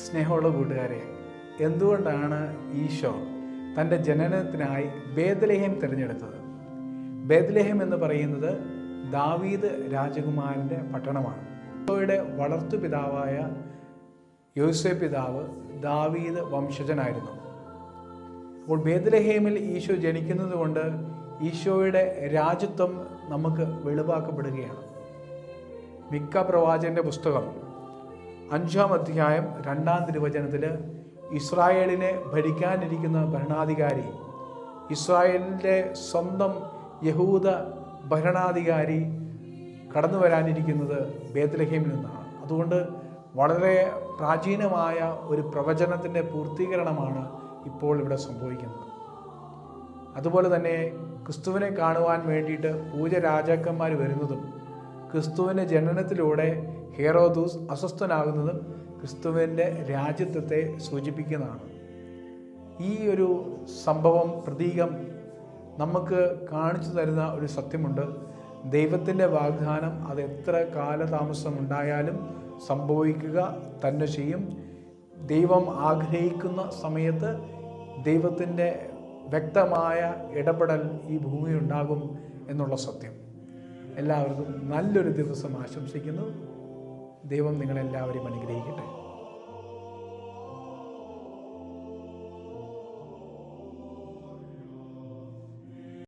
സ്നേഹമുള്ള കൂട്ടുകാരെ, എന്തുകൊണ്ടാണ് ഈശോ തൻ്റെ ജനനത്തിനായി ബേത്ലഹേം തിരഞ്ഞെടുത്തത്? ബേത്ലഹേം എന്ന് പറയുന്നത് ദാവീദ് രാജകുമാരൻ്റെ പട്ടണമാണ്. ഈശോയുടെ വളർത്തുപിതാവായ യോസേപ്പ് പിതാവ് ദാവീദ് വംശജനായിരുന്നു. അപ്പോൾ ബേത്ലഹേമിൽ ഈശോ ജനിക്കുന്നത് കൊണ്ട് ഈശോയുടെ രാജ്യത്വം നമുക്ക് വെളിവാക്കപ്പെടുകയാണ്. മിക്ക പ്രവാചകന്റെ പുസ്തകം 5-ാം അധ്യായം 2-ാം തിരുവചനത്തിൽ ഇസ്രായേലിനെ ഭരിക്കാനിരിക്കുന്ന ഭരണാധികാരി, ഇസ്രായേലിൻ്റെ സ്വന്തം യഹൂദ ഭരണാധികാരി കടന്നു വരാനിരിക്കുന്നത് ബേത്ലഹേമിൽ നിന്നാണ്. അതുകൊണ്ട് വളരെ പ്രാചീനമായ ഒരു പ്രവചനത്തിൻ്റെ പൂർത്തീകരണമാണ് ഇപ്പോൾ ഇവിടെ സംഭവിക്കുന്നത്. അതുപോലെ തന്നെ ക്രിസ്തുവിനെ കാണുവാൻ വേണ്ടിയിട്ട് പൂജ രാജാക്കന്മാർ വരുന്നതും ക്രിസ്തുവിൻ്റെ ജനനത്തിലൂടെ ഹെറോദൂസ് അസ്വസ്ഥനാകുന്നതും ക്രിസ്തുവിൻ്റെ രാജ്യത്വത്തെ സൂചിപ്പിക്കുന്നതാണ്. ഈ ഒരു സംഭവം പ്രതീകം നമുക്ക് കാണിച്ചു തരുന്ന ഒരു സത്യമുണ്ട്. ദൈവത്തിൻ്റെ വാഗ്ദാനം അത് എത്ര കാലതാമസം ഉണ്ടായാലും സംഭവിക്കുക തന്നെ ചെയ്യും. ദൈവം ആഗ്രഹിക്കുന്ന സമയത്ത് ദൈവത്തിൻ്റെ വ്യക്തമായ ഇടപെടൽ ഈ ഭൂമിയിൽ ഉണ്ടാകും എന്നുള്ള സത്യം. എല്ലാവർക്കും നല്ലൊരു ദിവസം ആശംസിക്കുന്നു. ദൈവം നിങ്ങളെല്ലാവരെയും അനുഗ്രഹിക്കട്ടെ.